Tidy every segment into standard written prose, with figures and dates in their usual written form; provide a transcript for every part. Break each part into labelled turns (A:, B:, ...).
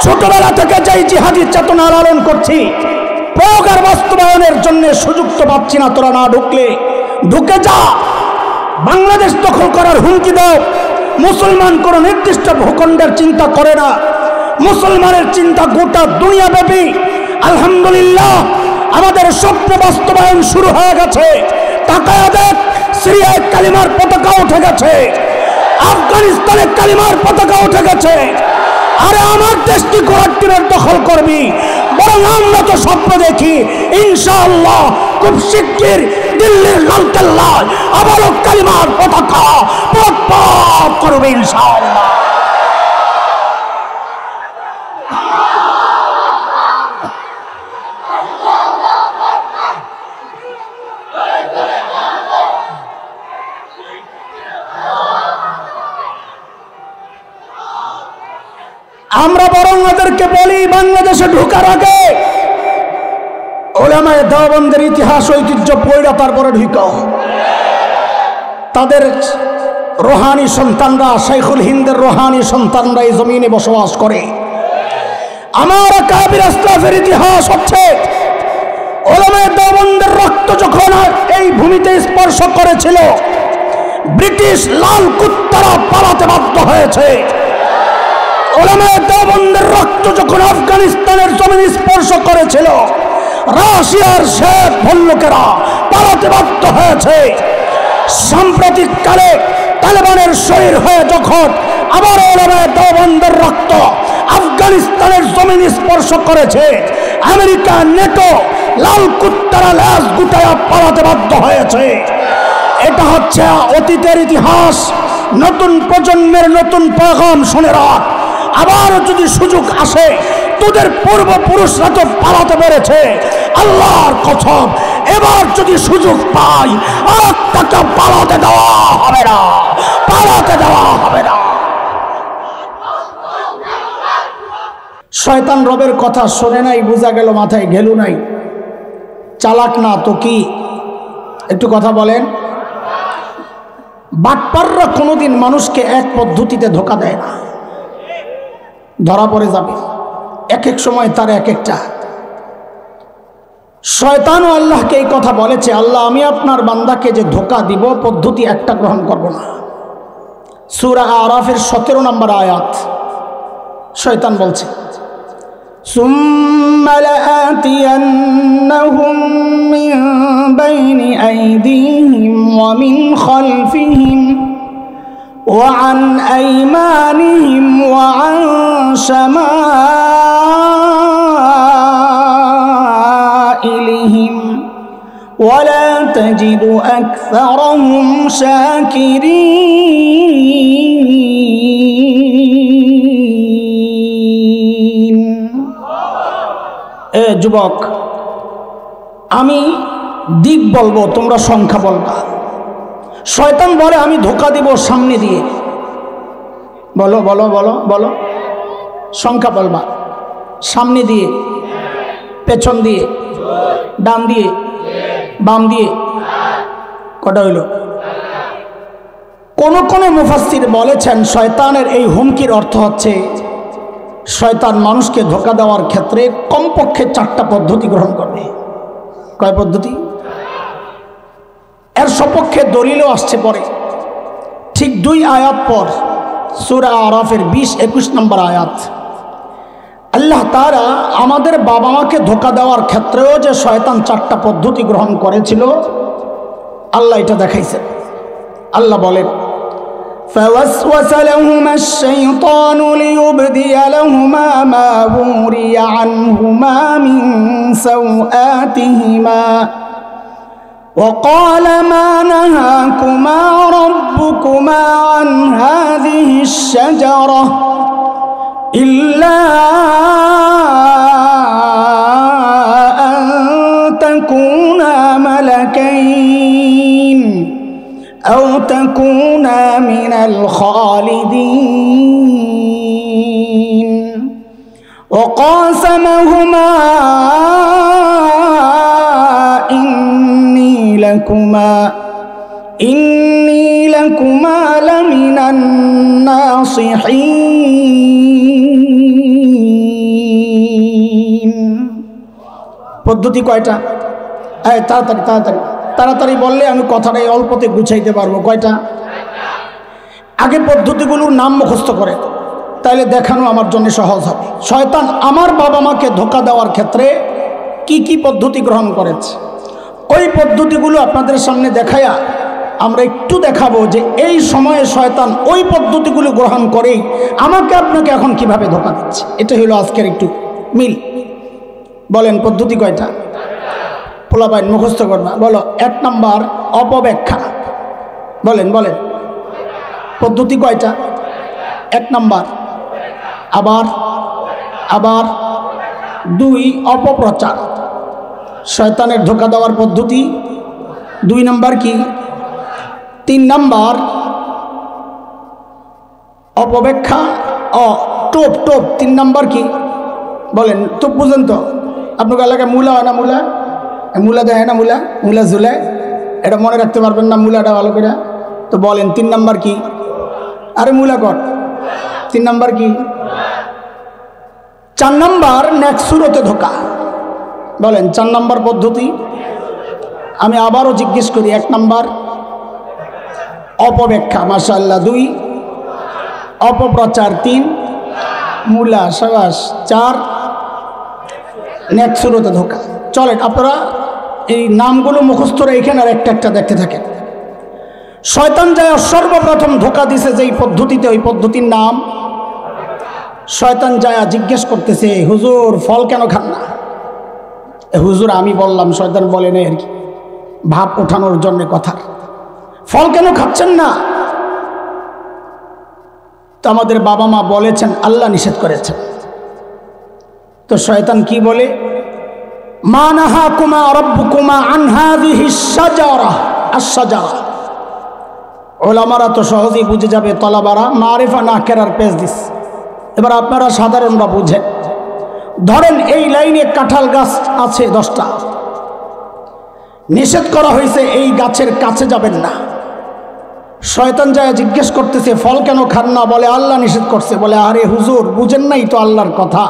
A: ছোটবেলা থেকে যেই জিহাদি চেতনা লালন করছি, প্রয়োগ আর বাস্তবায়নের জন্য সুযোগ তো পাচ্ছি না। তোরা না ঢুকলে ঢুকে যা, বাংলাদেশ দখল করার হুমকি দাও। মুসলমান কোন নির্দিষ্ট ভূখণ্ডের চিন্তা করে না, মুসলমানের চিন্তা গোটা দুনিয়াব্যাপী। আলহামদুলিল্লাহ, আমাদের স্বপ্ন বাস্তবায়ন শুরু হয়ে গেছে। তাকায়া দেখ, সিরিয়ায় কালিমার পতাকা উঠে গেছে, আফগানিস্তানে কালিমার পতাকা উঠে গেছে। আরে আমার দেশটি গোলাটিনের দখল করবি, বরং আমরা তো স্বপ্ন দেখি ইনশাআল্লাহ খুব শিগগির দিল্লির লালকেল্লায় আবারও কালিমার পতাকা পথ করবে ইনশাআল্লাহ। আমরা বরং ওদেরকে বলি, বাংলাদেশে ঢোকার আগে উলামায়ে দেওবন্দের ইতিহাস ঐতিহ্য পড়া তারপরে ঢুকাও। তাদের রোহানি সন্তানরা, শাইখুল হিন্দের রোহানি সন্তানরা এই জমিনে বসবাস করে। আমার কাবির আসলাফের ইতিহাস হচ্ছে, উলামায়ে দেওবন্দের রক্ত যখন এই ভূমিতে স্পর্শ করেছিল, ব্রিটিশ লাল কুত্তারা পালাতে বাধ্য হয়েছে। উলামায়ে দেওবন্দের রক্ত যখন আফগানিস্তানের জমিন স্পর্শ করেছিল, রাশিয়ার শেখ ভল্লুকেরা পালাতে বাধ্য হয়েছে। সাম্প্রতিক কালে তালেবানের শরীর হয়ে যখন আবার উলামায়ে দেওবন্দের রক্ত আফগানিস্তানের জমিন স্পর্শ করেছে, আমেরিকা, নেটো, লাল কুত্তারা ল্যাজ গুটায়া পালাতে বাধ্য হয়েছে। এটা হচ্ছে অতীতের ইতিহাস। নতুন প্রজন্মের নতুন পেগাম শুনে রাখ। আবার যদি সুযোগ আসে, তোদের পূর্বপুরুষরা তো পালাতে পেরেছে, আল্লাহর কসম এবার যদি সুযোগ পাই আর তাকে পালাতে দেওয়া হবে না, পালাতে দেওয়া হবে না। শয়তান রবের কথা শোনে নাই, বোঝা গেল মাথায় গেল নাই। চালাক না তো কি? একটু কথা বলেন। বাটপাররা কোনোদিন মানুষকে এক পদ্ধতিতে ধোঁকা দেয় না, ধরা পড়ে যাবে। এক এক সময় তার এক একটা। শয়তানও আল্লাহকে এই কথা বলেছে, আল্লাহ আমি আপনার বান্দাকে যে ধোঁকা দিব পদ্ধতি একটা গ্রহণ করব না। সূরা আরাফের 17 নম্বর আয়াত শয়তান বলছে, সুম্মা লাআতিয়ান্নাহুম মিন বাইনি আইদিহিম ওয়া মিন খালফিহিম وعن أيمانهم وعن شمائلهم ولا تجد أكثرهم شاكرين। যুবক, আমি দিক বলবো, তোমরা সংখ্যা বলবা। শয়তান বলে আমি ধোঁকা দিব সামনে দিয়ে। বলো বলো বলো বলো, সংখ্যা বলবা। সামনে দিয়ে, পেছন দিয়ে, ডান দিয়ে, বাম দিয়ে। কটা হইল? কোন কোন মুফাসসির বলেছেন শয়তানের এই হুমকির অর্থ হচ্ছে শয়তান মানুষকে ধোঁকা দেওয়ার ক্ষেত্রে কমপক্ষে 4টা পদ্ধতি গ্রহণ করবে। কয় পদ্ধতি? এর সপক্ষে দলিলও আসছে পরে, ঠিক 2 আয়াত পর, সূরা আরাফের 20-21 নম্বর আয়াত। আল্লাহ তাআলা আমাদের বাবা মাকে ধোঁকা দেওয়ার ক্ষেত্রেও যে শয়তান 4টা পদ্ধতি গ্রহণ করেছিল, আল্লাহ এটা দেখাইছে। আল্লাহ বলেন, فوسوس لهما الشيطان ليبدي لهما ما وري عنهما من سوآتهما وقال ما نهاكما ربكما عن هذه الشجرة إلا أن تكونا ملكين أو تكونا من الخالدين وقاسمهما إني لكما لمن الناصحين পদ্ধতি কয়টা? তাড়াতাড়ি তাড়াতাড়ি তাড়াতাড়ি বললে আমি কথাটাই অল্পতে গুছাইতে পারবো। কয়টা? আগে পদ্ধতিগুলোর নাম মুখস্থ করে, তাইলে দেখানো আমার জন্য সহজ হবে। শয়তান আমার বাবা মাকে ধোঁকা দেওয়ার ক্ষেত্রে কি কি পদ্ধতি গ্রহণ করেছে, ওই পদ্ধতিগুলো আপনাদের সামনে দেখায়া আমরা একটু দেখাবো যে এই সময়ে শয়তান ওই পদ্ধতিগুলো গ্রহণ করেই আমাকে আপনাকে এখন কিভাবে ধোঁকা দিচ্ছে। এটা হলো আজকের একটু মিল। বলেন পদ্ধতি কয়টা? পোলাপাইন মুখস্থ করবা, বলো। 1 নাম্বার অপব্যাখ্যা। বলেন বলেন পদ্ধতি কয়টা? 1 নাম্বার। আবার আবার 2 অপপ্রচার। শয়তানের ধোঁকা দেওয়ার পদ্ধতি 2 নাম্বার কি? 3 নাম্বার অপব্যাখ্যা টোপ টোপ। 3 নাম্বার কি? বলেন টোপ বুঝেন তো? আপনার এলাকায় মূলা হয় না? মূলা মূলা দেয় না? মূলা মূলা ঝুলায়, এটা মনে রাখতে পারবেন না মূলাটা ভালো করে? তো বলেন 3 নাম্বার কি? আরে মূলা কর। 3 নাম্বার কি? 4 নাম্বার নেক্সুরতে ধোকা। বলেন 4 নাম্বার পদ্ধতি। আমি আবারও জিজ্ঞেস করি, 1 নাম্বার অপব্যাখ্যা, মাশাআল্লাহ। 2 অপপ্রচার। 3 মূলা, সাবাস। 4 নেক্সুরতে ধোকা। চলেন আপনারা এই নামগুলো মুখস্থ রেখেন আর একটা একটা দেখতে থাকেন। শয়তান যায় সর্বপ্রথম ধোকা দিছে যেই পদ্ধতিতে, ওই পদ্ধতির নাম শয়তান যায় জিজ্ঞেস করতেছে, হুজুর ফল কেন খান না? হুজুর আমি বললাম, শয়তান বলে না আর কি, ভাব ওঠানোর জন্য কথা। ফল কেন খাচ্ছেন না? তো আমাদের বাবা মা বলেছেন, আল্লাহ নিষেধ করেছেন। তো শয়তান কি বলে? মা নাহাকুমা রাব্বুকুমা আন হাযিহিশ শাজারা আশ-শাজারা। ওলামারা তো সহজেই বুঝে যাবে, তলাবারা মারিফা না কেরার পেজ দিস। এবার আপনারা সাধারণরা বুঝেন। ধরেন এই লাইনে কাঁঠাল গাছ আছে 10টা, নিষেধ করা হয়েছে এই গাছের কাছে যাবেন না। শয়তান যায় জিজ্ঞেস করতেছে ফল কেন খান না? বলে আল্লাহ নিষেধ করছে। বলে আরে হুজুর বুঝেন নাই তো আল্লাহর কথা।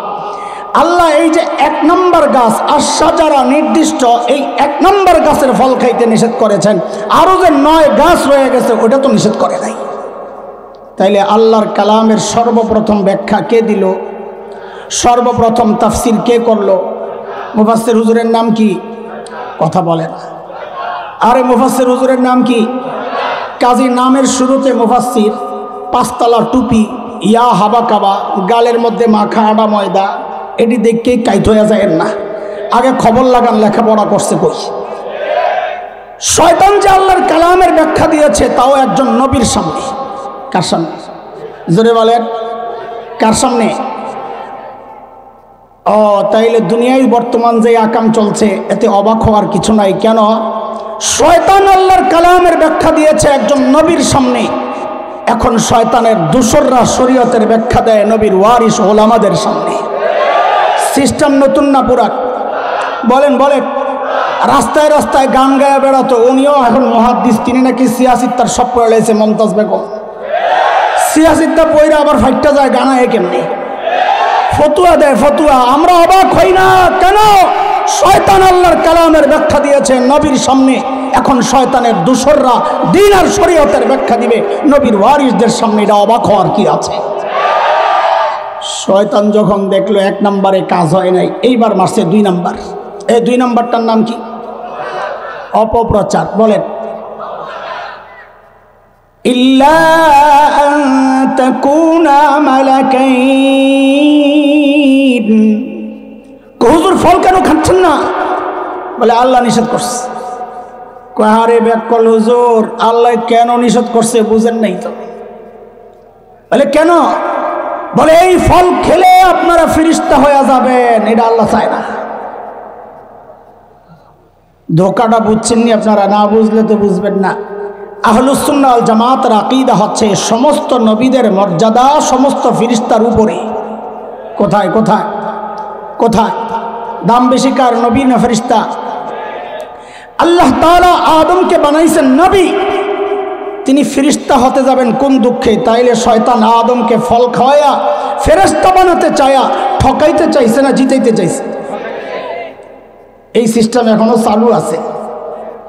A: আল্লাহ এই যে 1 নম্বর গাছ আশ-শাজারা নির্দিষ্ট, এই 1 নম্বর গাছের ফল খাইতে নিষেধ করেছেন। আরও যে 9 গাছ রয়ে গেছে ওটা তো নিষেধ করে নাই। তাইলে আল্লাহর কালামের সর্বপ্রথম ব্যাখ্যা কে দিল? সর্বপ্রথম তাফসির কে করলো? মুফাসসির হুজুরের নাম কি? কথা বলেন। আরে মুফাসসির হুজুরের নাম কি? কাজী নামের শুরুতে মুফাসসির, 5 তলা টুপি, ইয়া হাবা কাবা, গালের মধ্যে মাখা আডা ময়দা, এটি দেখকেই কাইট হয়ে যায় না। আগে খবর লাগান, লেখাপড়া করছে কই? শয়তান যে আল্লাহর কালামের ব্যাখ্যা দিয়েছে তাও একজন নবীর সামনে। কার সামনে? জোরে বলেন কার সামনে? তাইলে দুনিয়ায় বর্তমান যে আকাম চলছে এতে অবাক হওয়ার কিছু নাই। কেন? শয়তান আল্লাহর কালামের ব্যাখ্যা দিয়েছে একজন নবীর সামনে। এখন শয়তানের দোসররা শরীয়তের ব্যাখ্যা দেয় নবীর ওয়ারিস ওলামাদের সামনে। সিস্টেম নতুন না পুরান? বলেন বলেন। রাস্তায় রাস্তায় গান গায়া বেড়াতো, উনিও এখন মুহাদ্দিস। তিনি নাকি সিয়াসিত্তার সব পড়ে লেছে মমতাজ বেগম। সিয়াসিত্তা পয়রা আবার ফাইটটা যায় গানায় কেমনি? ফতুয়া দেয় ফতুয়া। আমরা অবাক হই না কেন? শয়তান আল্লাহর কালামের ব্যাখ্যা দিয়েছে নবীর সামনে। এখন শয়তানের দোসররা দ্বীন আর শরীয়তের ব্যাখ্যা দিবে নবীর ওয়ারিসদের সামনে। এটা অবাক হওয়ার কি আছে? শয়তান যখন দেখলো 1 নম্বরে কাজ হয় নাই, এইবার মারছে 2 নাম্বার। এই 2 নাম্বারটার নাম কি? অপপ্রচার। বলেন ইল্লা আন তাকুনা মালাকাইন। হুজুর ফল কেন খাচ্ছেন না? বলে আল্লাহ নিষেধ করছে। কারে ব্যাকল হুজুর, আল্লাহ কেন নিষেধ করছে বুঝেন নাই তো? বলে কেন? বলে এই ফল খেলে আপনারা ফেরেশতা হয়ে যাবেন, এটা আল্লাহ চায় না। ধোকাটা বুঝছেননি আপনারা? না বুঝলে তো বুঝবেন না। আহলুস সুন্নাহ ওয়াল জামাতের আকীদা হচ্ছে সমস্ত নবীদের মর্যাদা সমস্ত ফেরেশতার উপরে। কোথায় কোথায় কোথায় দাম বেশি কার, নবী না ফেরেশতা? আল্লাহ তাআলা আদমকে বানাইছেন নবী, তিনি ফেরেশতা হতে যাবেন কোন দুঃখে? তাইলে শয়তান আদমকে ফল খাওয়ায়া ফেরেশতা বানাতে চায়া ঠকাইতে চাইছে না জিতাইতে চাইছে? এই সিস্টেম এখনো চালু আছে।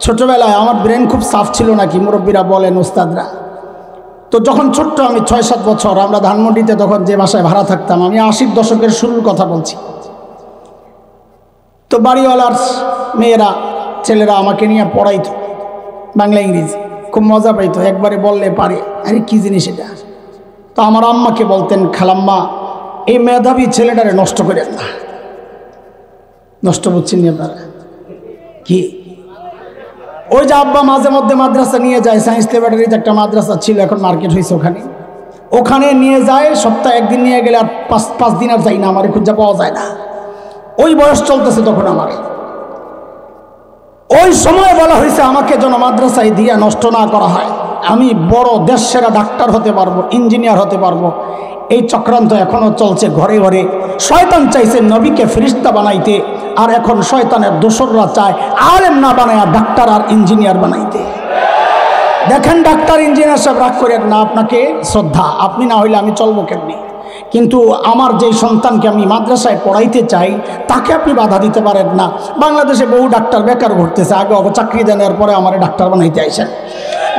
A: ছোটবেলায় আমার ব্রেন খুব সাফ ছিল নাকি মুরব্বীরা বলেন, ওস্তাদরা। তো যখন ছোট্ট আমি 6-7 বছর, আমরা ধানমন্ডিতে তখন যে বাসায় ভাড়া থাকতাম, আমি 80 দশকের শুরুর কথা বলছি। তো বাড়িওয়ালার মেয়েরা ছেলেরা আমাকে নিয়ে পড়াইতো বাংলা ইংরেজি, খুব মজা পাইতো। একবারে বললে পারে, আরে কী জিনিস এটা। তো আমার আম্মাকে বলতেন, খালাম্মা এই মেধাবী ছেলেটারে নষ্ট করেন না। নষ্ট বুঝছেন নি আপনারা কি? ওই যে আব্বা মাঝে মধ্যে মাদ্রাসা নিয়ে যায়, সায়েন্স ল্যাবরেটরিতে একটা মাদ্রাসা ছিল, এখন মার্কেট হয়েছে, ওখানে নিয়ে যায়। সপ্তাহে একদিন নিয়ে গেলে আর পাঁচ দিন আর যাই না, আমার খুঁজে পাওয়া যায় না। ওই বয়স চলতেছে তখন আমার। ওই সময় বলা হয়েছে আমাকে যেন মাদ্রাসায় দিয়ে নষ্ট না করা হয়, আমি বড় দেশ সেরা ডাক্তার হতে পারবো, ইঞ্জিনিয়ার হতে পারবো। এই চক্রান্ত এখনো চলছে ঘরে ঘরে। শয়তান চাইছে নবীকে ফেরেশতা বানাইতে, আর এখন শয়তানের দোসররা চায় আলেম না বানায় ডাক্তার আর ইঞ্জিনিয়ার বানাইতে। দেখেন ডাক্তার ইঞ্জিনিয়ার সব রাগ করেন না, আপনাকে শ্রদ্ধা, আপনি না হইলে আমি চলবো কেমনি। কিন্তু আমার যেই সন্তানকে আমি মাদ্রাসায় পড়াইতে চাই তাকে আপনি বাধা দিতে পারেন না। বাংলাদেশে বহু ডাক্তার বেকার ঘুরতেছে, আগে চাকরি দেন, এরপরে আমার ডাক্তার বানাইতে আইসেন।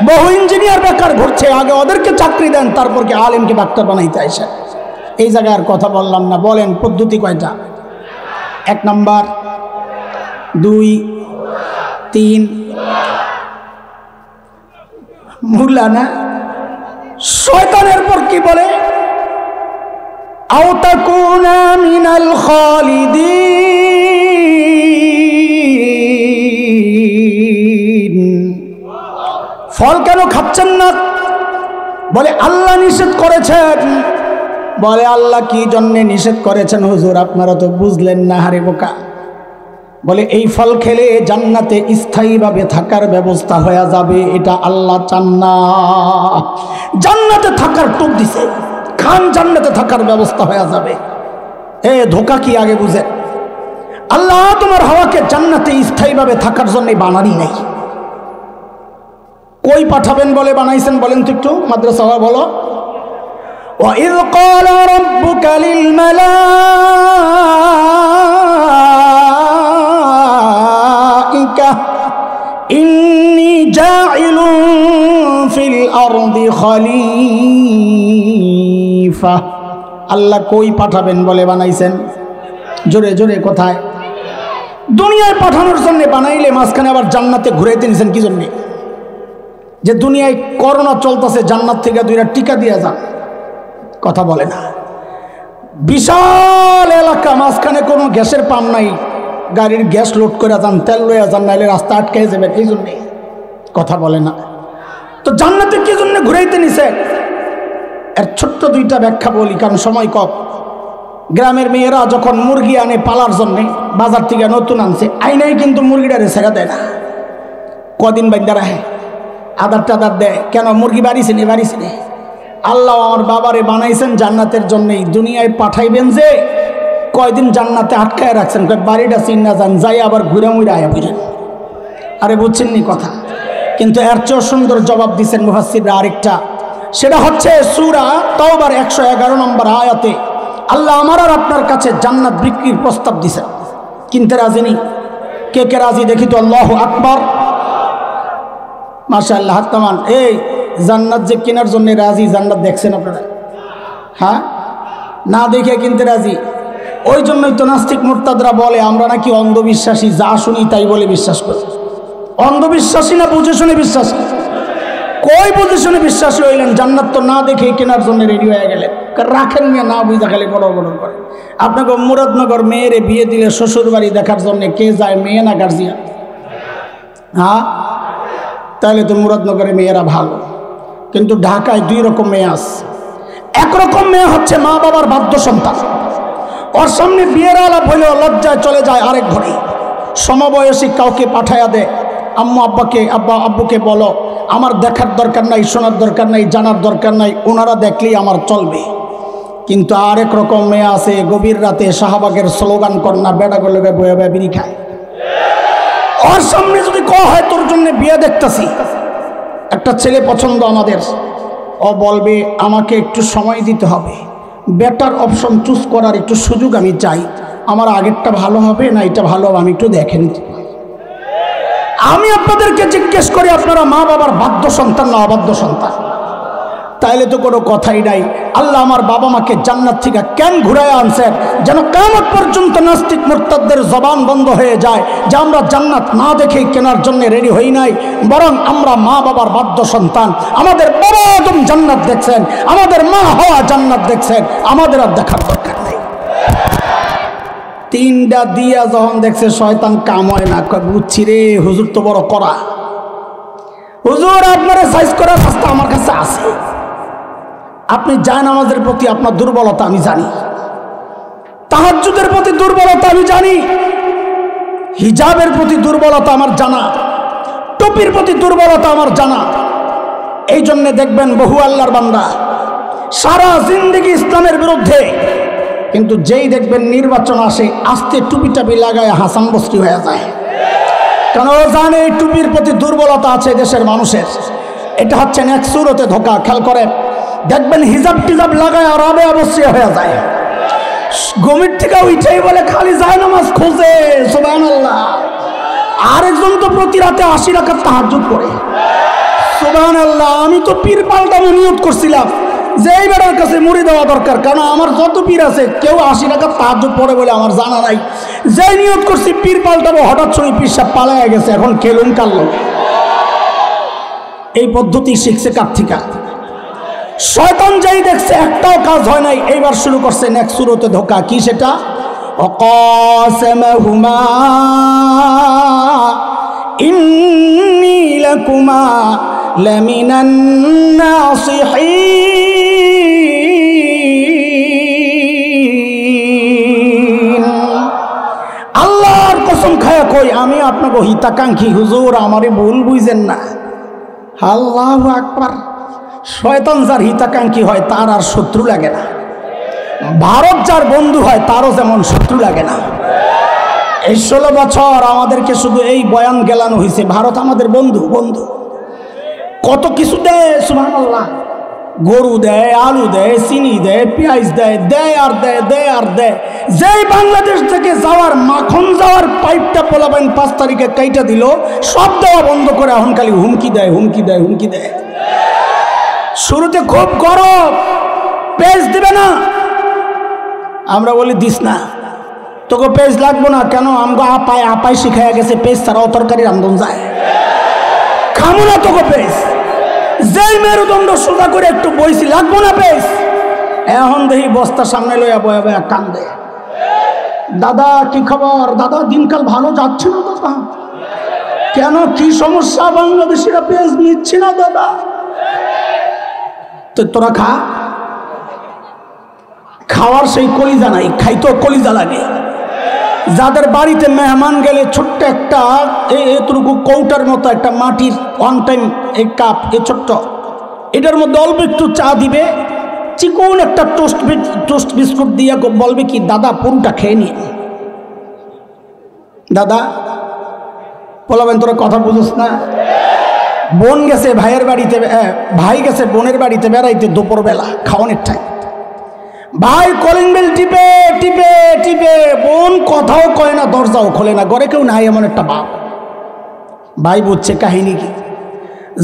A: বহু ইঞ্জিনিয়ার বেকার ঘুরছে, আগে ওদেরকে চাকরি দেন, তারপর কি আলেমকে ডাক্তার বানাইতে আইসেন। এই জায়গায় আর কথা বললাম না। বলেন পদ্ধতি কয়টা? 1 নাম্বার, 2, 3 মুলা না। শয়তানের পর কি বলে? আও তাকুনা মিনাল খালিদিন। ফল কেন খাচ্ছেন না? বলে আল্লাহ নিষেধ করেছেন। বলে আল্লাহ কি জন্যে নিষেধ করেছেন হুজুর, আপনারা তো বুঝলেন না, হারে বোকা। বলে এই ফল খেলে জান্নাতে স্থায়ীভাবে থাকার ব্যবস্থা হয়ে যাবে, এটা আল্লাহ চান না। জান্নাতে থাকার টোপ দিছে, খান জান্নাতে থাকার ব্যবস্থা হয়ে যাবে। এ ধোকা কি আগে বুঝে? আল্লাহ তোমার হাওয়াকে জান্নাতে স্থায়ীভাবে থাকার জন্য বানানি নাই। কই পাঠাবেন বলে বানাইছেন বলেন তো একটু, মাদ্রাসা বলো। وَإِذْ قَالَ رَبُّكَ لِلْمَلَائِكَةِ إِنِّي جَاعِلٌ فِي الْأَرْضِ خَلِيفَةً। আল্লাহ কই পাঠাবেন বলে বানাইছেন? জোরে জোরে কোথায়? দুনিয়ায় পাঠানোর জন্য বানাইলে মাঝখানে আবার জান্নাতে ঘুরাইতে নিছেন কি জন্যে? যে দুনিয়ায় করোনা চলতেছে, জান্নাত থেকে 2টা টিকা দিয়ে যান। কথা বলে না। বিশাল এলাকা, মাঝখানে কোনো গ্যাসের পাম্প নাই, গাড়ির গ্যাস লোড করে যান, তেল লইয়া যান, নাইলে রাস্তা আটকে যাবে, এই জন্যে কথা বলে না। তো জান্নাতে কি জন্য ঘুরাইতে নিছে? এর ছোট্ট 2টা ব্যাখ্যা বলি, কারণ সময় কম। গ্রামের মেয়েরা যখন মুরগি আনে পালার জন্যে, বাজার থেকে নতুন আনছে, আইনাই কিন্তু মুরগিটারে ছেড়ে দেয় না, কদিন বাইন্দা রাখে, আদার টাদার দেয়। কেন? মুরগি বাড়িছে নে, বাড়িছে নে। আল্লাহ আমার বাবারে বানাইছেন জান্নাতের জন্যই, দুনিয়ায় পাঠাইবেন যে কয়দিন জান্নাতে আটকায় রাখছেন, বাড়িটা চিন্না যান, যাই আবার ঘুরে মুড়ে আয়া বুঝেন। আরে বুঝছেন নি কথা? কিন্তু এর চেয়েও সুন্দর জবাব দিচ্ছেন মুফাসসিররা আরেকটা, সেটা হচ্ছে সূরা তাওবার 111 নম্বর আয়াতে আল্লাহ আমার আর আপনার কাছে জান্নাত বিক্রির প্রস্তাব দিছেন। কিনতে রাজি নি? কে কে রাজি দেখি তো? আল্লাহু আকবার, মাশাআল্লাহ, হাত নামান। এই জান্নাত যে কেনার জন্য রাজি, জান্নাত দেখছেন আপনারা? হ্যাঁ, না দেখে কিনতে রাজি। ওই জন্যই তো নাস্তিক মুরতাদরা বলে আমরা নাকি অন্ধবিশ্বাসী, যা শুনি তাই বলে বিশ্বাস করি। অন্ধবিশ্বাসী না বুঝে শুনে বিশ্বাসী? কই বুঝে শুনে বিশ্বাসী হইলেন? জান্নাত তো না দেখে কেনার জন্য রেডি হয়ে গেলেন। রাখেন নিয়ে না বুঝা খালি বড় বড় করে। আপনাকে মুরাদনগর মেয়েরে বিয়ে দিলে শ্বশুর বাড়ি দেখার জন্য কে যায়, মেয়ে না গার্জিয়ান? হ্যাঁ, তাহলে তো মুরাদনগরে মেয়েরা ভালো। কিন্তু ঢাকায় 2 রকম মেয়ে আছে। একরকম মেয়ে হচ্ছে মা বাবার বাধ্য সন্তান, ওর সামনে বিয়ের আলাপ হইলেও লজ্জায় চলে যায় আরেক ঘরে। সমবয়সী কাউকে পাঠায়া দেয়, আম্মু আব্বাকে, আব্বা আব্বুকে বলো আমার দেখার দরকার নাই, শোনার দরকার নাই, জানার দরকার নাই, ওনারা দেখলেই আমার চলবে। কিন্তু আরেক রকম মেয়ে আছে, গভীর রাতে শাহবাগের স্লোগান কন্যা বেড়াগুলোকে বয়ে বয়ে বিড়ি খায়। ওর সামনে যদি কওয়া হয় তোর জন্য বিয়ে দেখতেছি, একটা ছেলে পছন্দ আমাদের, ও বলবে আমাকে একটু সময় দিতে হবে, বেটার অপশন চুজ করার একটু সুযোগ আমি চাই। আমার আগেরটা ভালো হবে না এটা ভালো হবে, আমি একটু দেখে নিতে। আমি আপনাদেরকে জিজ্ঞেস করি, আপনারা মা বাবার বাধ্য সন্তান না অবাধ্য সন্তান? তাইলে তো কোনো কথাই নাই। আল্লাহ আমার বাবা মাকে জান্নাত থেকে কেন ঘুরায় আনছেন? যেন কিয়ামত পর্যন্ত নাস্তিক মুরতাদদের জবান বন্ধ হয়ে যায় যে আমরা জান্নাত না দেখে কেনার জন্য রেডি হই নাই, বরং আমরা মা বাবার বাধ্য সন্তান। আমাদের বড় আদম জান্নাত দেখছেন, আমাদের মা হওয়া জান্নাত দেখছেন, আমাদের আর দেখার দরকার নেই। তিনটা দিয়া যখন দেখছে শয়তান কাম হয় না, বুঝছি রে হুজুর তো বড় করা। হুজুর আপনারা সাইজ করার রাস্তা আমার কাছে আছে। আপনি জায়নামাজের প্রতি আপনার দুর্বলতা আমি জানি, তাহাজ্জুদের প্রতি দুর্বলতা আমি জানি, হিজাবের প্রতি দুর্বলতা আমার জানা, টুপির প্রতি দুর্বলতা আমার জানা। এই জন্যে দেখবেন বহু আল্লাহর বান্দা সারা জিন্দেগি ইসলামের বিরুদ্ধে, কিন্তু যেই দেখবেন নির্বাচন আসে আস্তে টুপি টাপি লাগায় হাসান বস্তি হয়ে যায়। কারণ ও জানে এই টুপির প্রতি দুর্বলতা আছে দেশের মানুষের। এটা হচ্ছে এক সুরতে ধোকা। খেয়াল করে দেখবেন হিজাব টিজাব লাগায় আর আবে অবশ্যই হয়ে যায়। গমির থেকে উঠেই বলে খালি যায় নামাজ খোঁজে, সুবহানাল্লাহ। আরেকজন তো প্রতি রাতে 80 রাকাত তাহাজ্জুদ করে, সুবহানাল্লাহ। আমি তো পীর পাল্টানো নিয়ত করছিলাম যে এই বেটার কাছে মুড়ি দেওয়া দরকার, কারণ আমার যত পীর আছে কেউ 80 রাকাত তাহাজ্জুদ পড়ে বলে আমার জানা নাই। যে নিয়ত করছি পীর পাল্টাবো, হঠাৎ শুনি পীর সাহেব পালায়া গেছে, এখন কেলুম কাল্লো। এই পদ্ধতি শিখছে কার থেকে? শয়তান যেই দেখছে একটাও কাজ হয় নাই, এইবার শুরু করছে নেক্সট সুরতে ধোকা। কি সেটা? অকাসমাহুমা ইন্নী লাকুমা লামিনান নাসিহিন। আল্লাহর কসম খায়া কই আমি আপনাকে হিতাকাঙ্ক্ষী, হুজুর আমারে ভুল বুঝেন না। আল্লাহু আকবার। শয়তান যার হিতাকাঙ্ক্ষী হয় তার আর শত্রু লাগে না। ভারত যার বন্ধু হয় তারও যেমন শত্রু লাগে না। এই 16 বছর আমাদেরকে শুধু এই বয়ান গেলানো হয়েছে, ভারত আমাদের বন্ধু। বন্ধু কত কিছু দেয়, সুবহানাল্লাহ। গরু দেয়, আলু দেয়, চিনি দেয়, পেঁয়াজ দেয়, দেয় আর দেয়, দেয় আর দেয়। যেই বাংলাদেশ থেকে যাওয়ার মাখন যাওয়ার পাইপটা পোলাবেন 5 তারিখে কাইটা দিল, সব দেওয়া বন্ধ করে এখন খালি হুমকি দেয়, হুমকি দেয়, হুমকি দেয়। শুরুতে খুব গরম, পেজ দিবে না, আমরা বলি দিস না, তোকে পেজ লাগবো না। কেন? আমগো আপাই শিখাইয়া গেছে পেজ ছাড়াও তরকারি রান্ধন যায়, খামো না তোকে পেজ। যেই মেরুদণ্ড সোজা করে একটু বইছি, লাগবো না পেজ। এখন দেখি বস্তা সামনে লইয়া বয়া বয়া কান্দে। দাদা কি খবর? দাদা দিনকাল ভালো যাচ্ছে না দাদা। কেন, কি সমস্যা? বাংলাদেশিরা পেজ নিচ্ছে না দাদা। তো তোরা খা, খাওয়ার সেই কলিজা নাই, খাইতেও কলিজা লাগে। যাদের বাড়িতে মেহমান গেলে ছোট্ট একটা এতটুকু কৌটার মতো একটা মাটির ওয়ান টাইম এই কাপ, এই ছোট্ট, এটার মধ্যে অল্প একটু চা দিবে, চিকন একটা টোস্ট বিস্কুট দিয়ে বলবে কি দাদা পুরোটা খেয়ে নিয়ে। দাদা বলবেন তোরা কথা বুঝোস না। বোন গেছে ভাইয়ের বাড়িতে, ভাই গেছে বোনের বাড়িতে বেড়াইতে দুপুরবেলা খাওয়ানোর টাইম, ভাই কলিং বেল টিপে টিপে টিপে, বোন কথাও কয় না, দরজাও খোলে না, ঘরে কেউ নাই এমন একটা বাপ। ভাই বুঝছে কাহিনী কি,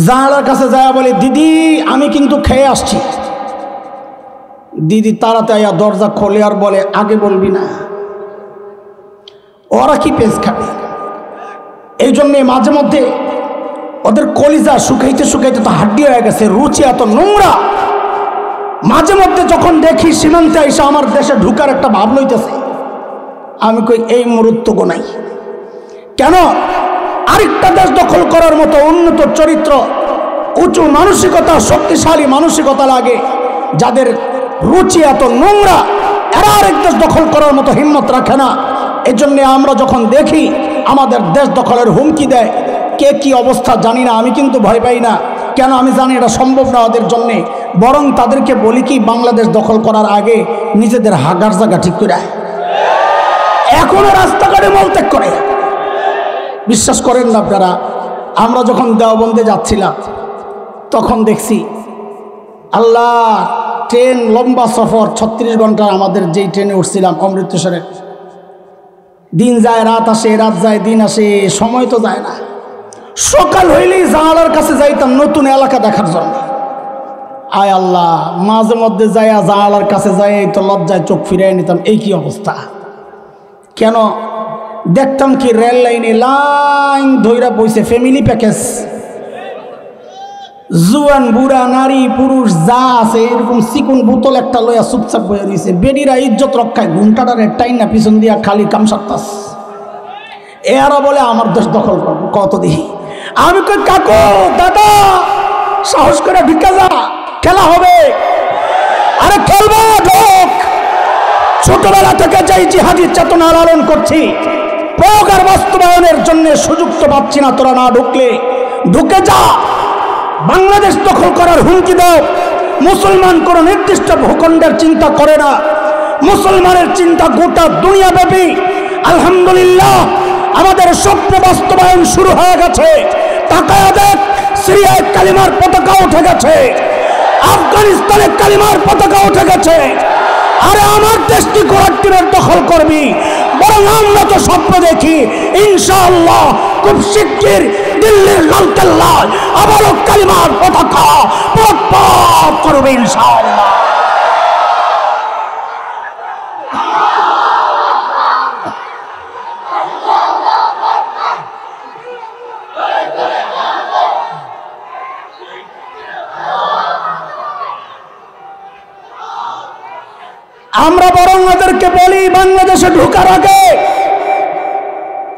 A: জানালার কাছে যায় বলে দিদি আমি কিন্তু খেয়ে আসছি। দিদি তাড়াতাড়ি দরজা খোলে আর বলে আগে বলবি না, ওরা কি পেজ খাবে। এই জন্যে মাঝে মধ্যে ওদের কলিজা শুকাইতে শুকাইতে তো হাড্ডি হয়ে গেছে, রুচি এত নোংরা। মাঝে মধ্যে যখন দেখি সীমান্তে এসে আমার দেশে ঢুকার একটা ভাব লইতেছে, আমি কই এই মুহূর্ত গোনাই। কেন? আরেকটা দেশ দখল করার মতো উন্নত চরিত্র, উঁচু মানসিকতা, শক্তিশালী মানসিকতা লাগে। যাদের রুচি এত নোংরা, এরা আরেক দেশ দখল করার মতো হিম্মত রাখে না। এজন্য আমরা যখন দেখি আমাদের দেশ দখলের হুমকি দেয়, কে কি অবস্থা জানি না, আমি কিন্তু ভয় পাই না। কেন? আমি জানি এটা সম্ভব না ওদের জন্যে। বরং তাদেরকে বলি কি বাংলাদেশ দখল করার আগে নিজেদের হাগার জায়গা ঠিক করে এখনো রাস্তাঘাটে মলত্যাগ করে। বিশ্বাস করেন না আপনারা, আমরা যখন দেওবন্দে যাচ্ছিলাম তখন দেখছি আল্লাহ ট্রেন লম্বা সফর 36 ঘন্টা, আমাদের যেই ট্রেনে উঠছিলাম অমৃতসরে দিন যায় রাত আসে, রাত যায় দিন আসে, সময় তো যায় না। সকাল হইলেই জানালার কাছে যাইতাম নতুন এলাকা দেখার জন্য। আয় আল্লাহ, মাঝে মধ্যে যাইয়া জানালার কাছে যাই তো লজ্জায় চোখ ফিরাই নিতাম। এই কি অবস্থা! কেন? দেখতাম কি রেল লাইনে লাইন ধইরা বইছে ফ্যামিলি প্যাকেজ, জুয়ান বুড়া নারী পুরুষ যা আছে এরকম চিকুন বোতল একটা লইয়া চুপচাপ বয়ে রয়েছে। বেডিরা ইজ্জত রক্ষায় ঘুমটাটারে টাইন না পিছন দিয়া খালি কাম সারতাস। এরা বলে আমার দেশ দখল করবো কত দিই। আমি কই কাকু দাদা সাহস করে ঢুকে যা, খেলা হবে। আরে খেলবো ঢোক। ছোটবেলা থেকে যাই জিহাদি চেতনা লালন করছি, প্রয়োগ আর বাস্তবায়নের জন্য সুযোগ তো পাচ্ছি না। তোরা না ঢুকলে ঢুকে যা। বাংলাদেশ দখল করার হুমকি দাও। মুসলমান কোন নির্দিষ্ট ভূখণ্ডের চিন্তা করে না, মুসলমানের চিন্তা গোটা দুনিয়াব্যাপী। আলহামদুলিল্লাহ আমাদের স্বপ্ন বাস্তবায়ন শুরু হয়ে গেছে। তাকায়া দেখ, সিরিয়ায় কালিমার পতাকা উঠে গেছে, আফগানিস্তানে কালিমার পতাকা উঠে গেছে। আরে আমার দেশ কি ঘোড়ার টিমের দখল করবি? বরং আমরা তো স্বপ্ন দেখি ইনশাআল্লাহ খুব শিগগির দিল্লির লালকেল্লায় আবারও কালিমার পতাকা পথ করবে ইনশাআল্লাহ। আমরা বরং ওদেরকে বলি বাংলাদেশে ঢোকার আগে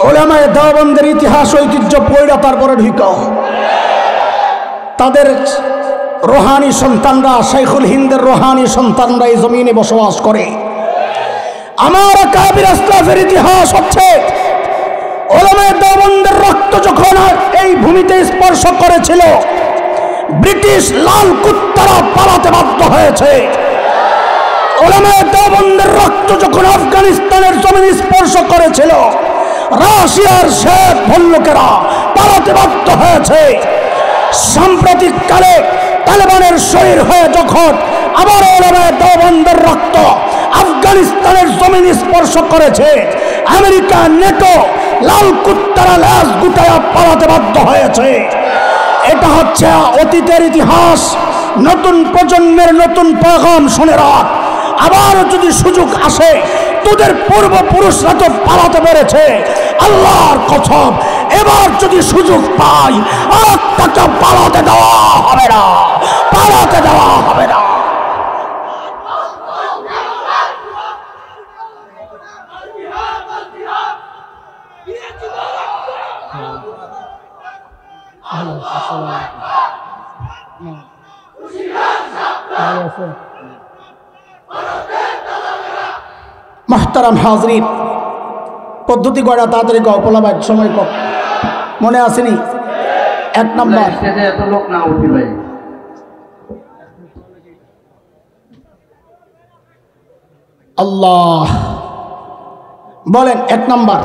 A: উলামায়ে দেওবন্দের ইতিহাস ঐতিহ্য পড়া তারপরে ঢুকাও। তাদের রোহানি সন্তানরা, শাইখুল হিন্দের রোহানি সন্তানরা এই জমিনে বসবাস করে। আমার কাবির আসলাফের ইতিহাস হচ্ছে উলামায়ে দেওবন্দের রক্ত যখন এই ভূমিতে স্পর্শ করেছিল, ব্রিটিশ লাল কুত্তারা পালাতে বাধ্য হয়েছে। উলামায়ে দেওবন্দের রক্ত যখন আফগানিস্তানের জমিন স্পর্শ করেছিল, রাশিয়ার শেখ ভল্লুকেরা পালাতে বাধ্য হয়েছে। সাম্প্রতিক কালে তালেবানের শরীর হয়ে যখন আবার উলামায়ে দেওবন্দের রক্ত আফগানিস্তানের জমিন স্পর্শ করেছে, আমেরিকা নেটো লাল কুত্তারা ল্যাজ গুটায়া পালাতে বাধ্য হয়েছে। এটা হচ্ছে অতীতের ইতিহাস। নতুন প্রজন্মের নতুন পেগাম শুনে রাখ। আবার যদি সুযোগ আসে, তোদের পূর্বপুরুষরা তো পালাতে পেরেছে, আল্লাহর কসম এবার যদি সুযোগ পাই আর তাকে পালাতে দেওয়া হবে না, পালাতে দেওয়া হবে না। মুহতারাম হাজরিন, পদ্ধতি গড়া তাড়াতাড়ি কও, পোলাবাই সময় কম মনে আসেনি? এক নম্বর, আল্লাহ বলেন। এক নম্বর,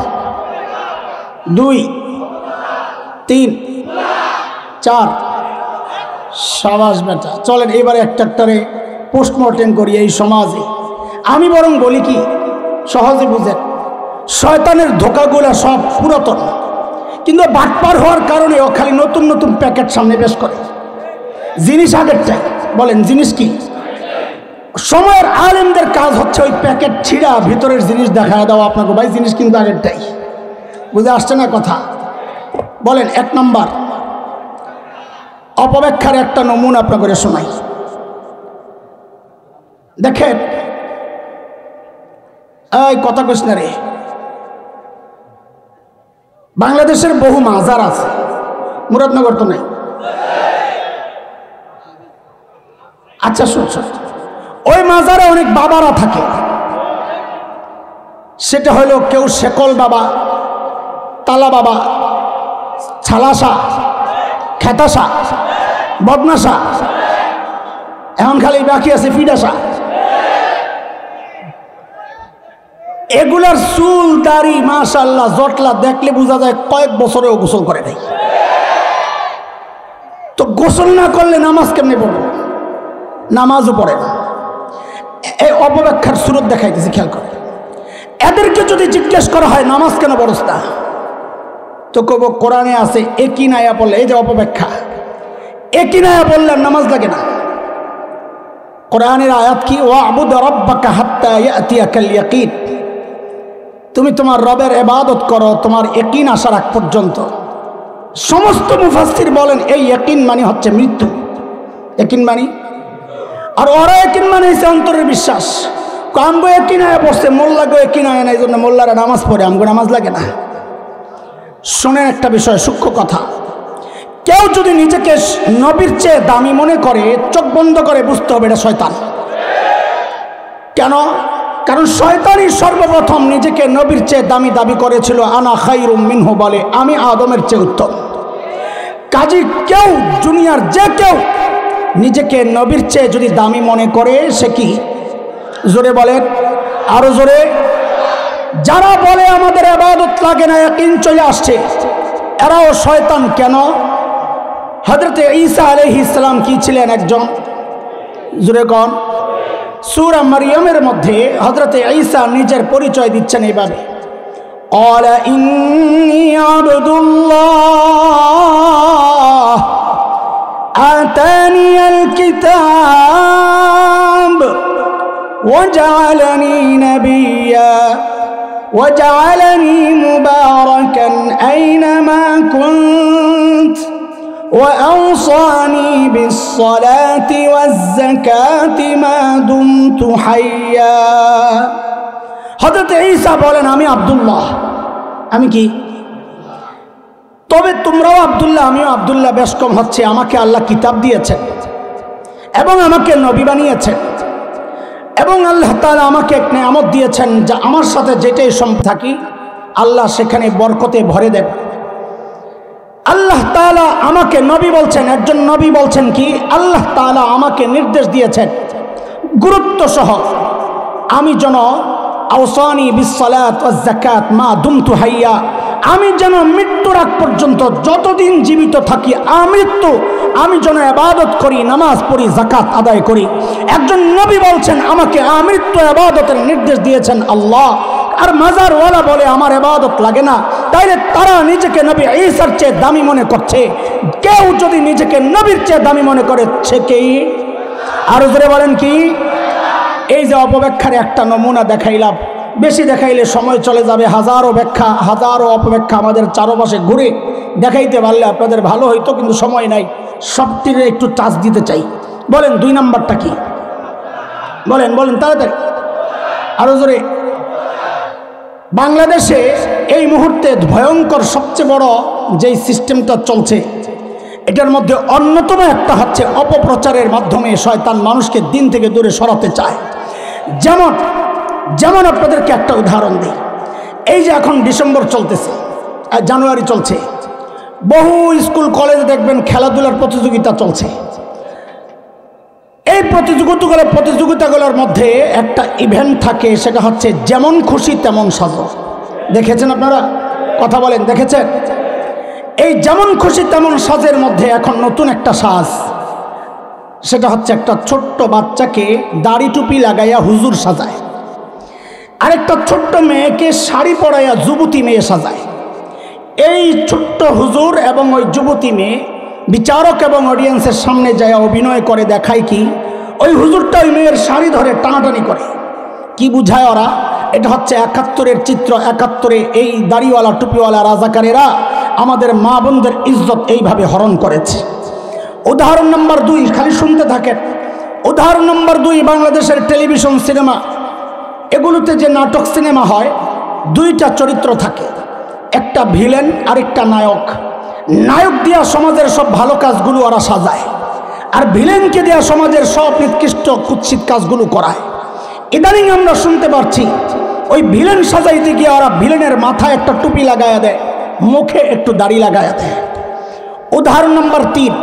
A: 2, 3, 4। সাবাস বেটা। চলেন এবারে একটারে পোস্টমর্টেম করি এই সমাজে। আমি বরং বলি কি, সহজে বুঝেন, শয়তানের ধোকাগুলা সব পুরাতন, কিন্তু বাটপার হওয়ার কারণে ও খালি নতুন নতুন প্যাকেট সামনে পেশ করে। জিনিস আগেরটাই। বলেন জিনিস কি? সময়ের আলেমদের কাজ হচ্ছে ওই প্যাকেট ছিঁড়া ভিতরের জিনিস দেখা দাও আপনাকে, ভাই জিনিস কিন্তু আগেরটাই। বুঝে আসছে না কথা? বলেন। 1 নম্বর, অপব্যাখ্যার একটা নমুনা আপনাকে করে শোনাই। দেখেন, এই কথা কইস না রে, বাংলাদেশের বহু মাজার আছে, মুরাদনগর তো নাই। আচ্ছা শুনছো, ওই মাজারে অনেক বাবারা থাকে। সেটা হলো কেউ শেকল বাবা, তালা বাবা, ছালাসা, খেতাসা, বদনাসা, এখন খালি বাকি আছে ফিডাসা। এগুলার চুল দাড়ি মাশাআল্লাহ জটলা দেখলে বোঝা যায় কয়েক বছরেও গোসল করে নাই। তো গোসল না করলে নামাজ কেমনে পড়বে? নামাজও পড়ে না। এই অপব্যাখ্যার সুরত দেখাইতেছি, খেয়াল করে। এদেরকে যদি জিজ্ঞেস করা হয় নামাজ কেন পড়ছ না, তো কব কোরআনে আছে একই নায়া পড়লে, এই যে অপব্যাখ্যা, একই নায়া পড়লে নামাজ লাগে না। কোরআনের আয়াত কি, ওয়াবুদ রাব্বাকা হাত্তা ইয়াতিয়াকাল ইয়াকিন, তুমি তোমার রবের ইবাদত করো তোমার ইয়াকিন আসার আগ পর্যন্ত। সমস্ত মুফাসসির বলেন এই ইয়াকিন মানে হচ্ছে মৃত্যু, ইয়াকিন মানে, আর ওরা ইয়াকিন মানে হচ্ছে অন্তরের বিশ্বাস। আমগো ইয়াকিন আয়া পড়ছে, মোল্লাগো ইয়াকিন আয়া না, এই জন্য মোল্লারা নামাজ পড়ে, আমগো নামাজ লাগে না। শোনেন একটা বিষয়, সূক্ষ্ম কথা, কেউ যদি নিজেকে নবীর চেয়ে দামি মনে করে, চোখ বন্ধ করে বুঝতে হবে এটা শয়তান। কেন? কারণ শয়তানই সর্বপ্রথম নিজেকে নবীর চেয়ে দামি দাবি করেছিল, আনা খায়রুম মিনহু, বলে আমি আদমের চেয়ে উত্তম। কাজী কেউ, দুনিয়ার যে কেউ নিজেকে নবীর চেয়ে যদি দামি মনে করে সে কি? জোরে বলেন, আরো জোরে। যারা বলে আমাদের ইবাদত লাগে না, ইয়াকিন চলে আসছে, এরাও শয়তান। কেন? হযরতে ঈসা আলাইহিস সালাম কি ছিলেন? একজন, জোরে কোন? সূরা মারইয়ামের মধ্যে হযরতে ঈসা নিজের পরিচয় দিচ্ছেন এইভাবে, ক্বালা ইন্নী আবদুল্লাহ আতানিয়াল কিতাব ওয়াজআলানি নাবিয়্যা وجعلني مباركا أينما كنت وأوصاني بالصلاة والزكاة ما دمت حيا। হযরত ঈসা বলেন আমি আব্দুল্লাহ, আমি কি? তবে তোমরাও আব্দুল্লাহ, আমিও আব্দুল্লাহ, বেশ কম হচ্ছে। আমাকে আল্লাহ কিতাব দিয়েছেন এবং আমাকে নবী বানিয়েছেন, এবং আল্লাহ তাআলা আমাকে এক নেয়ামত দিয়েছেন, যা আমার সাথে যেটাই থাকি আল্লাহ সেখানে বরকতে ভরে দেন। আল্লাহ তাআলা আমাকে নবী বলছেন, একজন নবী বলছেন কি, আল্লাহ তাআলা আমাকে নির্দেশ দিয়েছেন গুরুত্ব সহ আমি যেন আওসানি বিসসালাত ওয়াজ যাকাত মা দুমতু হাইয়া, আমি যেন মৃত্যুর আগ পর্যন্ত যতদিন জীবিত থাকি আমৃত্যু আমি যেন ইবাদত করি, নামাজ পড়ি, যাকাত আদায় করি। একজন নবী বলছেন আমাকে আমৃত্যু ইবাদতের নির্দেশ দিয়েছেন আল্লাহ। আর মাজারওয়ালা বলে আমার ইবাদত লাগে না, তাইলে তারা নিজেকে নবী ঈসার চেয়ে দামি মনে করছে। কেউ যদি নিজেকে নবীর চেয়ে দামি মনে করে সে কি? আরো জোরে বলেন কি? এই যে অপব্যাখ্যার একটা নমুনা দেখাইলাম, বেশি দেখাইলে সময় চলে যাবে। হাজারো ব্যাখ্যা, হাজারো অপব্যাখ্যা আমাদের চারপাশে ঘুরে দেখাইতে পারলে আপনাদের ভালো হইতো, কিন্তু সময় নাই। সবটিরে একটু টাচ দিতে চাই। বলেন 2 নাম্বারটা কি? বলেন বলেন তাড়াতাড়ি, আরো জোরে। বাংলাদেশে এই মুহূর্তে ভয়ঙ্কর সবচেয়ে বড় যেই সিস্টেমটা চলছে, এটার মধ্যে অন্যতম একটা হচ্ছে অপপ্রচারের মাধ্যমে শয়তান মানুষকে দিন থেকে দূরে সরাতে চায়। যেমন আপনাদেরকে একটা উদাহরণ দিই। এই যে এখন ডিসেম্বর চলতেছে, জানুয়ারি চলছে, বহু স্কুল কলেজে দেখবেন খেলাধুলার প্রতিযোগিতা চলছে। এই প্রতিযোগিতাগুলোর মধ্যে একটা ইভেন্ট থাকে, সেটা হচ্ছে যেমন খুশি তেমন সাজো। দেখেছেন আপনারা? কথা বলেন, দেখেছেন? এই যেমন খুশি তেমন সাজের মধ্যে এখন নতুন একটা সাজ, সেটা হচ্ছে একটা ছোট্ট বাচ্চাকে দাড়ি টুপি লাগাইয়া হুজুর সাজায়, আরেকটা ছোট্ট মেয়েকে শাড়ি পরাইয়া যুবতী মেয়ে সাজায়। এই ছোট্ট হুজুর এবং ওই যুবতী মেয়ে বিচারক এবং অডিয়েন্সের সামনে যায় অভিনয় করে দেখায় কি, ওই হুজুরটা ওই মেয়ের শাড়ি ধরে টানাটানি করে। কি বুঝায় ওরা? এটা হচ্ছে 71-এর চিত্র। 71-এ এই দাড়িওয়ালা টুপিওয়ালা রাজাকারেরা আমাদের মা বোনদের ইজ্জত এইভাবে হরণ করেছে। উদাহরণ নম্বর 2, খালি শুনতে থাকেন। উদাহরণ নম্বর 2, বাংলাদেশের টেলিভিশন সিনেমা, এগুলোতে যে নাটক সিনেমা হয়, 2টা চরিত্র থাকে, একটা ভিলেন আর একটা নায়ক। নায়ক দিয়া সমাজের সব ভালো কাজগুলো ওরা সাজায়, আর ভিলেনকে দেয়া সমাজের সব নিকৃষ্ট কুৎসিত কাজগুলো করায়। ইদানিং আমরা শুনতে পাচ্ছি ওই ভিলেন সাজাইতে গিয়ে ওরা ভিলেনের মাথায় একটা টুপি লাগায়া দেয়, মুখে একটু দাড়ি লাগায়া দেয়। উদাহরণ নম্বর 3,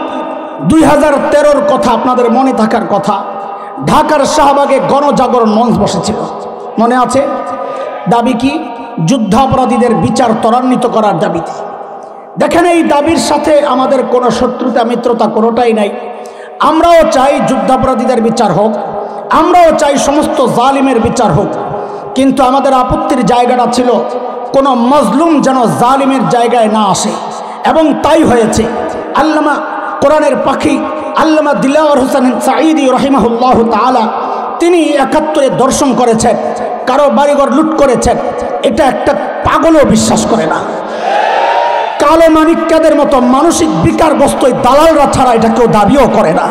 A: 2013-র কথা আপনাদের মনে থাকার কথা, ঢাকার শাহবাগে গণজাগরণ মঞ্চ বসেছিল, মনে আছে? দাবি কি? যুদ্ধাপরাধীদের বিচার ত্বরান্বিত করার দাবিতে। দেখেন, এই দাবির সাথে আমাদের কোনো শত্রুতা মিত্রতা কোনোটাই নাই। আমরাও চাই যুদ্ধাপরাধীদের বিচার হোক, আমরাও চাই সমস্ত জালিমের বিচার হোক, কিন্তু আমাদের আপত্তির জায়গাটা ছিল কোনো মজলুম যেন জালিমের জায়গায় না আসে, এবং তাই হয়েছে। আল্লামা কোরআনের পাখি আল্লামা দিলওয়ার হোসেন সাঈদী রাহিমাহুল্লাহ তাআলা তিনি ৭১ দর্শন করেছেন, কারো বাড়িঘর লুট করেছেন। এটা একটা পাগলও বিশ্বাস করে না। কালো মানিক্যাদের মতো মানসিক বিকারগ্রস্ত দালালরা ছাড়া এটা কেউ দাবিও করে না।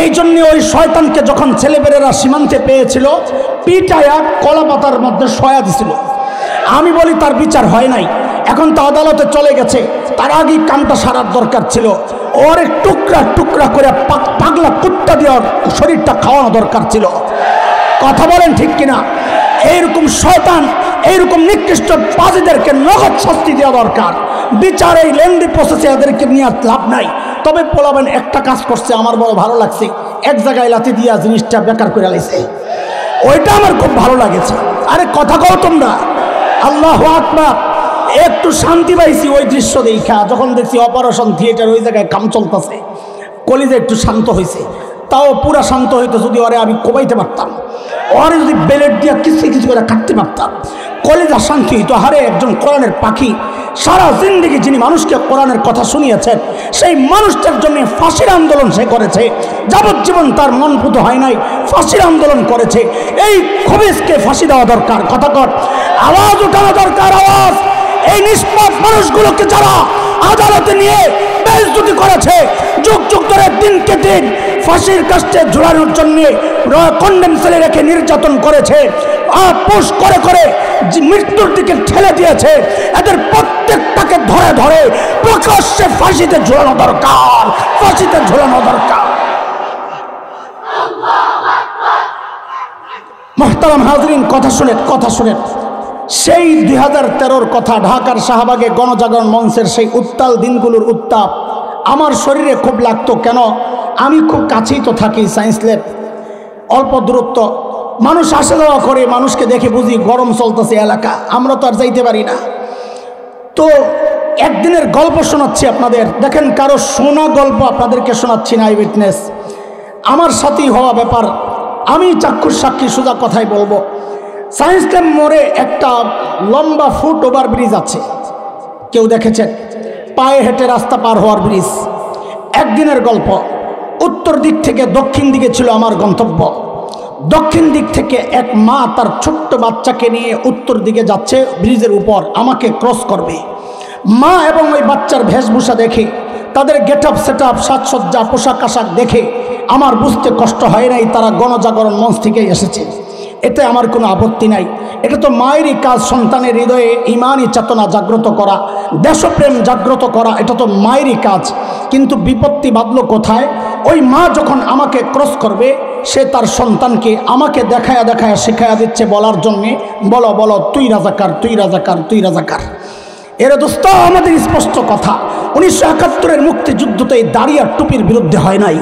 A: এই জন্য ওই শয়তানকে যখন ছেলেবেলেরা সীমান্তে পেয়েছিল, পিটায়া কলা পাতার মধ্যে শয়া দিছিল। আমি বলি তার বিচার হয় নাই, এখন তো আদালতে চলে গেছে, তার আগেই কামটা সারার দরকার ছিল। ওর টুকরা টুকরা করে পাগলা কুত্তা দিয়ে শরীরটা খাওয়ানো দরকার ছিল। কথা বলেন ঠিক কিনা? এইরকম শয়তান, এইরকম নিকৃষ্ট পাজিদেরকে নগদ শাস্তি দেওয়া দরকার। বিচার এই লেন্দি প্রসেসে এদেরকে নিয়ে লাভ নাই। তবে পোলাবেন একটা কাজ করছে, আমার বড় ভালো লাগছে, এক জায়গায় লাথি দিয়া জিনিসটা বেকার করে লাইছে, ওইটা আমার খুব ভালো লাগেছে। আরে কথা কও তোমরা, আল্লাহু আকবার। একটু শান্তি পাইছি ওই দৃশ্য দেখা, যখন দেখছি অপারেশন থিয়েটার ওই জায়গায় কাম চলতেছে, কলিজা একটু শান্ত হয়েছে। তাও পুরা শান্ত হইতো যদি ওরে আমি কোবাইতে পারতাম, ওরে যদি বেলেট দিয়া কিছু কিছু করে কাটতে পারতাম, কলিজা শান্তি হইতো। হারে একজন কোরআনের পাখি, সারা জিন্দেগি যিনি মানুষকে কোরআনের কথা শুনিয়েছেন, সেই মানুষটার জন্য ফাঁসির আন্দোলন সে করেছে। যাবজ্জীবন তার মন পুতো হয় নাই, ফাঁসির আন্দোলন করেছে। এই খবিসকে ফাঁসি দেওয়া দরকার। কথা কর, আওয়াজ উঠানো দরকার, আওয়াজ। এই নিষ্পাপ মানুষগুলোকে যারা আদালতে নিয়ে বেইজ্জতি করেছে, যুগ যুগ ধরে দিনকে দিন ফাঁসির কাস্টে ঝুলানোর জন্য কন্ডেম সেলে রেখে নির্যাতন করেছে, পুশ করে করে মৃত্যুর দিকে ঠেলে দিয়েছে, এদের প্রত্যেকটাকে ধরে ধরে প্রকাশ্যে ফাঁসিতে ঝুলানো দরকার, ফাঁসিতে ঝুলানো দরকার। মুহতারাম হাজরিন, কথা শুনেন, কথা শুনেন। সেই 2013-র কথা, ঢাকার শাহবাগে গণজাগরণ মঞ্চের সেই উত্তাল দিনগুলোর উত্তাপ আমার শরীরে খুব লাগতো। কেন? আমি খুব কাছেই তো থাকি, সায়েন্স ল্যাব, অল্প দূরত্ব। মানুষ আসা যাওয়া করে, মানুষকে দেখে বুঝি গরম চলতেছে এলাকা, আমরা তো আর যাইতে পারি না। তো একদিনের গল্প শোনাচ্ছি আপনাদের। দেখেন, কারো শোনা গল্প আপনাদেরকে শোনাচ্ছি না, আই উইটনেস, আমার সাথেই হওয়া ব্যাপার। আমি চাক্ষুষ সাক্ষী, সোজা কথাই বলবো। সায়েন্স ল্যাব মোড়ে একটা লম্বা ফুট ওভার ব্রিজ আছে, কেউ দেখেছেন? পায়ে হেঁটে রাস্তা পার হওয়ার ব্রিজ। একদিনের গল্প। উত্তর দিক থেকে দক্ষিণ দিকে ছিল আমার গন্তব্য। দক্ষিণ দিক থেকে এক মা তার ছোট্ট বাচ্চাকে নিয়ে উত্তর দিকে যাচ্ছে ব্রিজের উপর, আমাকে ক্রস করবে। মা এবং ওই বাচ্চার বেশভূষা দেখে, তাদের গেট আপ সেট আপ, সাজসজ্জা, পোশাক আশাক দেখে আমার বুঝতে কষ্ট হয় নাই তারা গণজাগরণ মঞ্চ থেকে এসেছে। এতে আমার কোনো আপত্তি নাই। এটা তো মায়েরই কাজ, সন্তানের হৃদয়ে ইমানি চেতনা জাগ্রত করা, দেশপ্রেম জাগ্রত করা, এটা তো মায়েরই কাজ। কিন্তু বিপত্তি বাঁধল কোথায়? ওই মা যখন আমাকে ক্রস করবে, সে তার সন্তানকে আমাকে দেখায়া দেখায়া শিখায়া দিচ্ছে বলার জন্যে, বলো বলো, তুই রাজাকার, তুই রাজাকার, তুই রাজাকার। এর দোস্ত, আমাদের স্পষ্ট কথা, 1971-এর মুক্তিযুদ্ধতে দাঁড়িয়ে টুপির বিরুদ্ধে হয় নাই।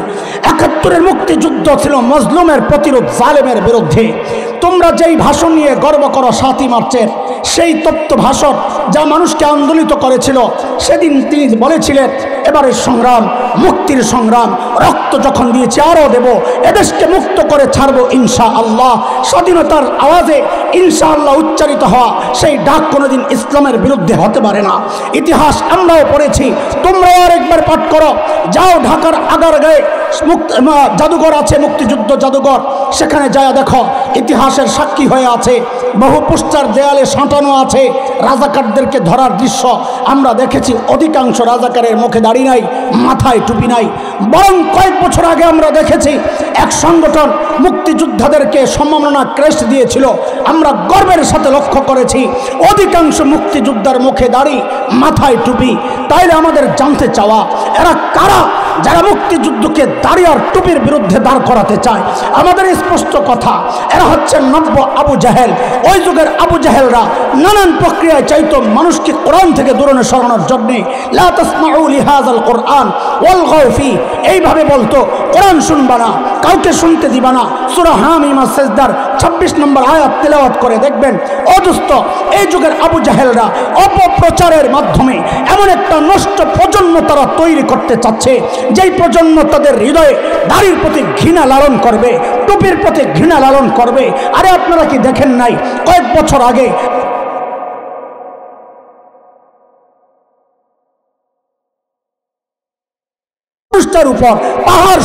A: 71-এর মুক্তিযুদ্ধ ছিল মজলুমের প্রতিরোধ, জালেমের বিরুদ্ধে। তোমরা যেই ভাষণ নিয়ে গর্ব করো 7ই মার্চের, সেই তত্ত্ব ভাষণ যা মানুষকে আন্দোলিত করেছিল, সেদিন তিনি বলেছিলেন, এবারের সংগ্রাম মুক্তির সংগ্রাম, রক্ত যখন দিয়েছি আরও দেব, এদেশকে মুক্ত করে ছাড়বো ইনশা আল্লাহ। স্বাধীনতার আওয়াজে ইনশা আল্লাহ উচ্চারিত হওয়া সেই ডাক কোনোদিন ইসলামের বিরুদ্ধে হতে পারে না। ইতিহাস আমরাও পড়েছি, তোমরাও আরেকবার পাঠ করো। যাও, ঢাকার আগারগাঁয়ে জাদুঘর আছে, মুক্তিযুদ্ধ জাদুঘর, সেখানে যায় দেখো, ইতিহাসের সাক্ষী হয়ে আছে। বহু পোস্টার দেয়ালে সাঁটানো আছে, রাজাকারদেরকে ধরার দৃশ্য আমরা দেখেছি। অধিকাংশ রাজাকারের মুখে দাড়ি নাই, মাথায় টুপি নাই। বরং কয়েক বছর আগে আমরা দেখেছি এক সংগঠন মুক্তিযোদ্ধাদেরকে সম্মাননা ক্রেস্ট দিয়েছিল। আমরা গর্বের সাথে লক্ষ্য করেছি অধিকাংশ মুক্তিযোদ্ধার মুখে দাড়ি, মাথায় টুপি। তাইলে আমাদের জানতে চাওয়া, এরা কারা যারা মুক্তিযুদ্ধকে দাড়ি আর টুপির বিরুদ্ধে দাঁড় করাতে চায়? আমাদের স্পষ্ট কথা, এরা হচ্ছে নব্য আবু জাহেল। ওই যুগের আবু জাহেলরা নানান প্রক্রিয়ায় চাইতো মানুষকে কোরআন থেকে দূরে সরানোর জন্যে। লা তাসমাউ লিহাযাল কোরআন ওয়ালগাউ ফি, এইভাবে বলতো, কোরআন শুনবা না, কাউকে শুনতে দিবা না। সূরা হামিম সাজদার 26 নম্বর আয়াত তেলাওয়াত করে দেখবেন। অদুস্ত, এই যুগের আবু জাহেলরা অপপ্রচারের মাধ্যমে এমন একটা নষ্ট প্রজন্ম তারা তৈরি করতে চাচ্ছে, যেই প্রজন্ম তাদের হৃদয়ে দাড়ির প্রতি ঘৃণা লালন করবে, টুপির প্রতি ঘৃণা লালন করবে। আরে আপনারা কি দেখেন নাই কয়েক বছর আগে মানুষটার উপর পাহাড়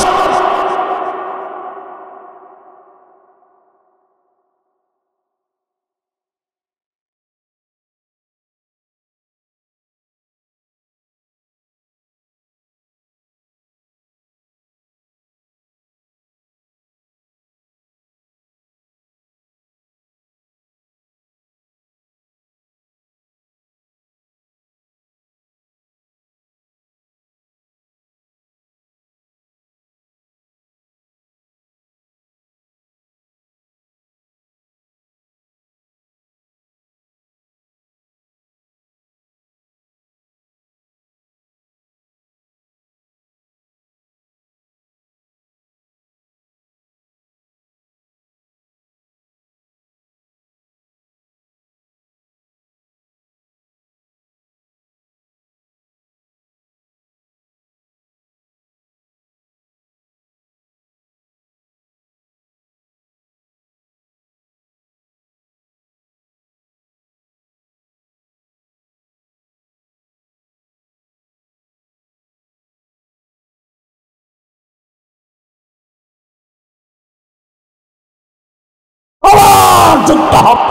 A: যুদ্ধ হবে।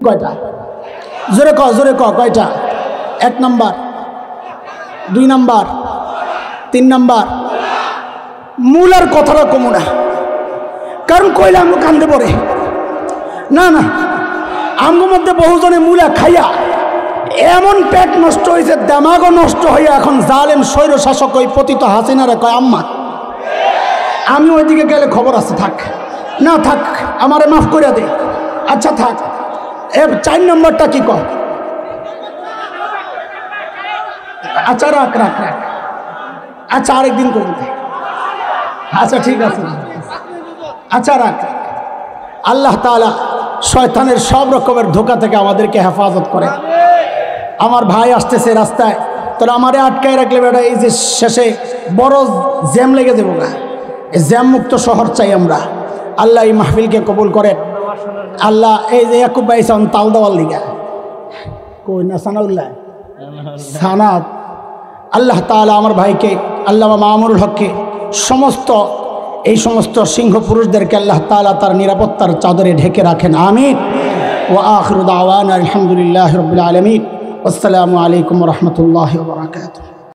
A: কয়টা জোরে ক জোরে ক কয়টা? 1 নাম্বার, 2 নাম্বার, 3 নাম্বার। মূলার কথাটা কমু না, কারণ কইলে আমরা কান্দে পড়ে। না না, আমার মধ্যে বহুজনে মূলা খাইয়া এমন পেট নষ্ট হয়েছে, দামাগও নষ্ট হইয়া এখন জালেম স্বৈর শাসক ওই পতিত হাসিনারে কয় আম্মা। আমি ওইদিকে গেলে খবর আছে, থাক না থাক, আমারে মাফ করে দে। আচ্ছা থাক, 4 নম্বরটা কি কর? আচ্ছা রাখ রাখ রাখ, আচ্ছা আরেকদিন করুন। আচ্ছা ঠিক আছে, আচ্ছা রাখ। আল্লাহ তাআলা শয়তানের সব রকমের ধোঁকা থেকে আমাদেরকে হেফাজত করে। আমার ভাই আসতেছে রাস্তায়, তোরা আমারে আটকায় রাখলে বেটা এই যে শেষে বড় জ্যাম লেগে যাবো না। এই জ্যাম মুক্ত শহর চাই আমরা। আল্লাহ এই মাহফিলকে কবুল করেন। আল্লাহ এই যে ইয়াকুব ভাই সান তাল দেওয়ার লিগা কই না সানাউল্লাহ সানাত, আল্লাহ তাআলা আমার ভাইকে আল্লামা মামুনুল হককে এই সমস্ত সিংহ পুরুষদেরকে আল্লাহ তাআলা তার নিরাপত্তার চাদরে ঢেকে রাখেন, আমিন। ওয়া আখিরু দাওয়ানা আলহামদুলিল্লাহি রাব্বিল আলামিন। আসসালামু আলাইকুম ওয়া রাহমাতুল্লাহি ওয়া বারাকাতুহু।